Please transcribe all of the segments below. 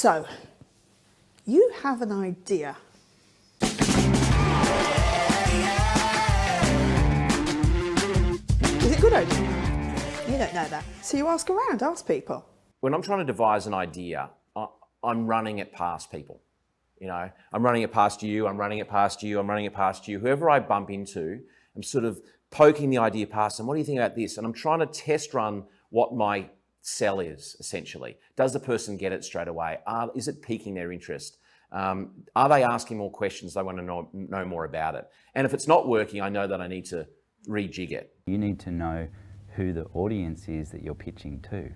So, you have an idea. Is it a good idea? You don't know that. So you ask around, ask people. When I'm trying to devise an idea, I'm running it past people. You know, I'm running it past you, I'm running it past you, I'm running it past you. Whoever I bump into, I'm sort of poking the idea past them. What do you think about this? And I'm trying to test run what my sell is, essentially. Does the person get it straight away? Is it piquing their interest? Are they asking more questions? They want to know more about it. And if it's not working, I know that I need to rejig it. You need to know who the audience is that you're pitching to.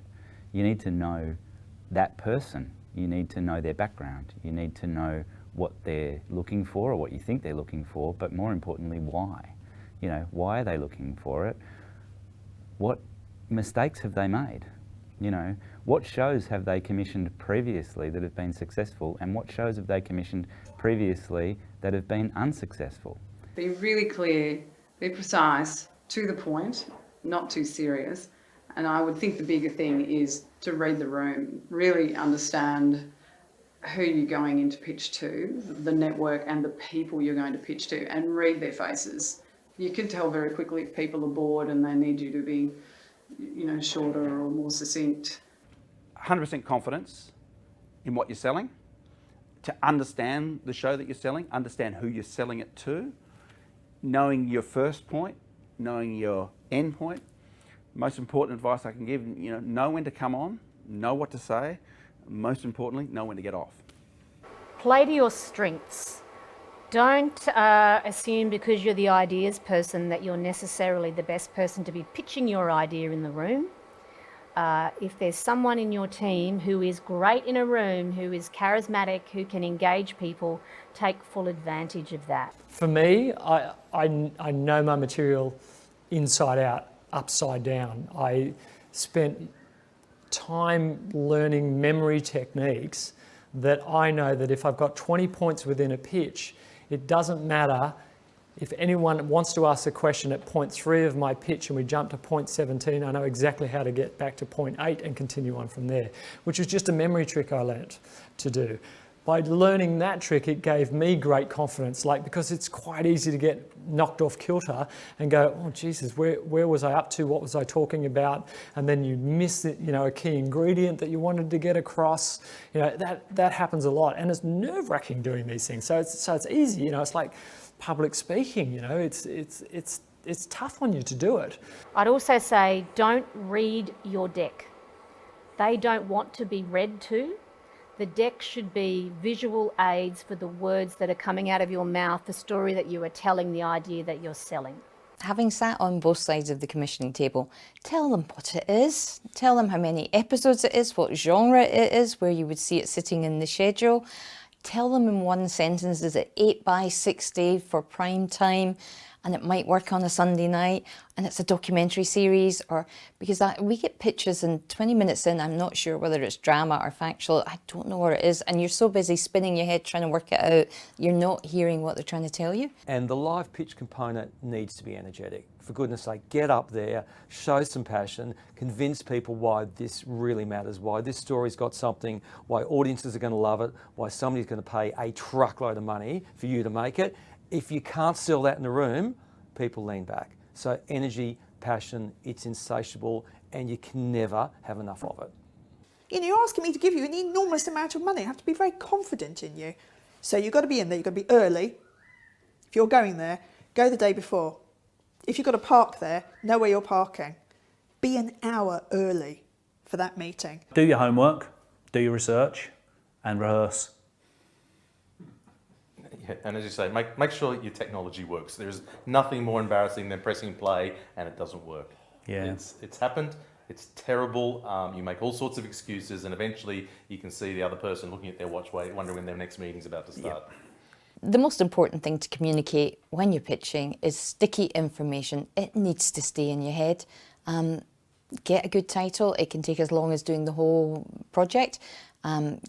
You need to know that person. You need to know their background. You need to know what they're looking for or what you think they're looking for, but more importantly, why. You know, why are they looking for it? What mistakes have they made? You know, what shows have they commissioned previously that have been successful, and what shows have they commissioned previously that have been unsuccessful? Be really clear, be precise, to the point, not too serious. And I would think the bigger thing is to read the room, really understand who you're going into pitch to, the network and the people you're going to pitch to, and read their faces. You can tell very quickly if people are bored and they need you to be, you know, shorter or more succinct. 100% confidence in what you're selling, to understand the show that you're selling, understand who you're selling it to, knowing your first point, knowing your end point. Most important advice I can give, you know when to come on, know what to say, most importantly, know when to get off. Play to your strengths. Don't assume because you're the ideas person that you're necessarily the best person to be pitching your idea in the room. If there's someone in your team who is great in a room, who is charismatic, who can engage people, take full advantage of that. For me, I know my material inside out, upside down. I spent time learning memory techniques that I know that if I've got 20 points within a pitch, it doesn't matter if anyone wants to ask a question at point 3 of my pitch and we jump to point 17, I know exactly how to get back to point 8 and continue on from there, which is just a memory trick I learnt to do. By learning that trick, it gave me great confidence, because it's quite easy to get knocked off kilter and go, oh Jesus, where was I up to? What was I talking about? And then you miss it, a key ingredient that you wanted to get across. That happens a lot, and it's nerve-wracking doing these things. So it's easy, it's like public speaking. It's tough on you to do it. I'd also say don't read your deck. They don't want to be read to. The deck should be visual aids for the words that are coming out of your mouth, the story that you are telling, the idea that you're selling. Having sat on both sides of the commissioning table, tell them what it is, tell them how many episodes it is, what genre it is, where you would see it sitting in the schedule. Tell them in one sentence, is it 8x60 for prime time? And it might work on a Sunday night, and it's a documentary series, or because we get pitches and 20 minutes in, I'm not sure whether it's drama or factual, I don't know what it is, and you're so busy spinning your head trying to work it out, you're not hearing what they're trying to tell you. And the live pitch component needs to be energetic. For goodness sake, get up there, show some passion, convince people why this really matters, why this story's got something, why audiences are going to love it, why somebody's going to pay a truckload of money for you to make it. If you can't sell that in the room, people lean back. So energy, passion, it's insatiable, and you can never have enough of it. You're asking me to give you an enormous amount of money. I have to be very confident in you. So you've got to be in there, you've got to be early. If you're going there, go the day before. If you've got to park there, know where you're parking. Be an hour early for that meeting. Do your homework, do your research, and rehearse. Yeah, and as you say, make sure that your technology works. There's nothing more embarrassing than pressing play and it doesn't work. Yeah. It's happened. It's terrible. You make all sorts of excuses, and eventually you can see the other person looking at their watch, wondering when their next meeting's about to start. The most important thing to communicate when you're pitching is sticky information. It needs to stay in your head. Get a good title. It can take as long as doing the whole project.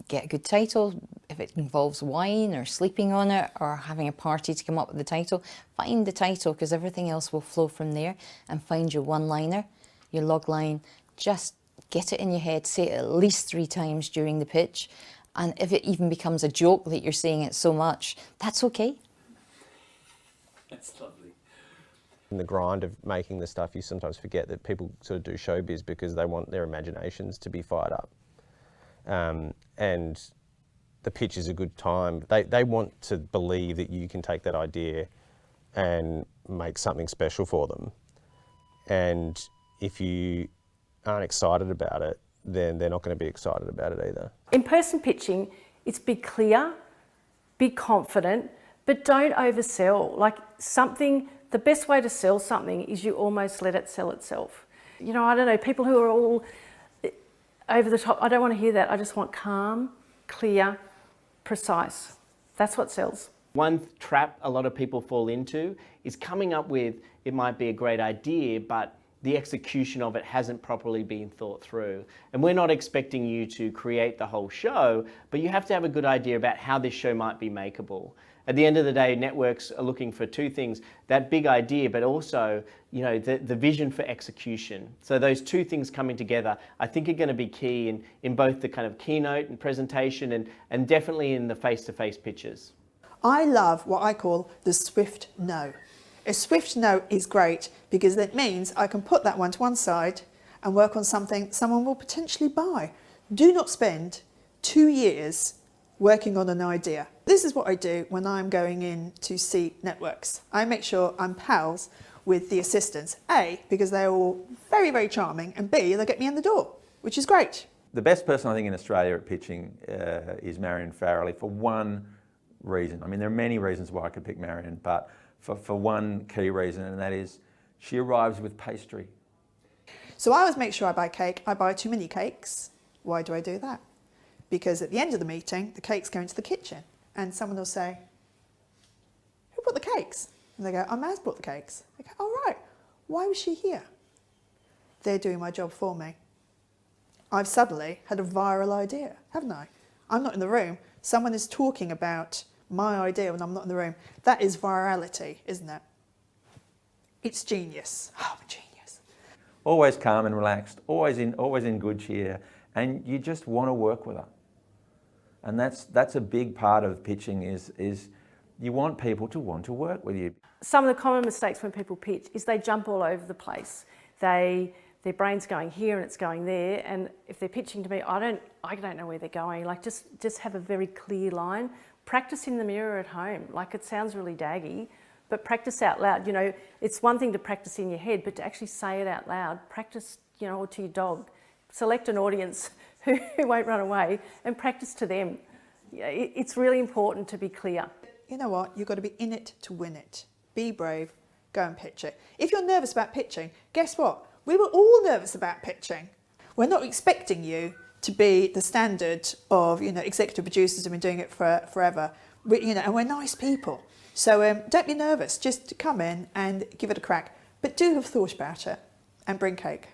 Get a good title. If it involves wine or sleeping on it or having a party to come up with the title, find the title, because everything else will flow from there, and find your one-liner, your log line. Just get it in your head, say it at least 3 times during the pitch, And if it even becomes a joke that you're saying it so much, that's okay. That's lovely. In the grind of making the stuff, you sometimes forget that people sort of do showbiz because they want their imaginations to be fired up. And the pitch is a good time. They want to believe that you can take that idea and make something special for them. And if you aren't excited about it, then they're not going to be excited about it either. In-person pitching, it's be clear, be confident, but don't oversell. Like something, the best way to sell something is you almost let it sell itself. You know, I don't know, people who are all over the top, I don't want to hear that. I just want calm, clear, precise. That's what sells. One trap a lot of people fall into is coming up with, it might be a great idea, but the execution of it hasn't properly been thought through. And we're not expecting you to create the whole show, but you have to have a good idea about how this show might be makeable. At the end of the day, networks are looking for two things, that big idea, but also, you know, the vision for execution. So those two things coming together, I think are going to be key in both the kind of keynote and presentation and definitely in the face-to-face pitches. I love what I call the swift no. A swift no is great because it means I can put that one to one side and work on something someone will potentially buy. Do not spend 2 years working on an idea. This is what I do when I'm going in to see networks. I make sure I'm pals with the assistants. A, because they're all very, very charming, and B, they get me in the door, which is great. The best person I think in Australia at pitching is Marion Farrelly for one reason. I mean, there are many reasons why I could pick Marion, but for one key reason, and that is she arrives with pastry. So I always make sure I buy cake. I buy too many cakes. Why do I do that? Because at the end of the meeting, the cakes go into the kitchen and someone will say, who brought the cakes? And they go, oh, Maz brought the cakes. I go, oh, right. Why was she here? They're doing my job for me. I've suddenly had a viral idea, haven't I? I'm not in the room. Someone is talking about my idea when I'm not in the room. That is virality, isn't it? It's genius. Oh, I'm a genius. Always calm and relaxed, always in good cheer, and you just want to work with her. And that's a big part of pitching is you want people to want to work with you. Some of the common mistakes when people pitch is they jump all over the place. Their brain's going here and it's going there, and if they're pitching to me, I don't know where they're going. Like just have a very clear line. Practice in the mirror at home. Like it sounds really daggy, but practice out loud. You know, it's one thing to practice in your head, but to actually say it out loud, practice, you know, or to your dog. Select an audience who won't run away and practice to them. It's really important to be clear. You know what? You've got to be in it to win it. Be brave, go and pitch it. If you're nervous about pitching, guess what? We were all nervous about pitching. We're not expecting you to be the standard of, you know, executive producers who've been doing it for forever. And we're nice people. So don't be nervous. Just come in and give it a crack. But do have thought about it and bring cake.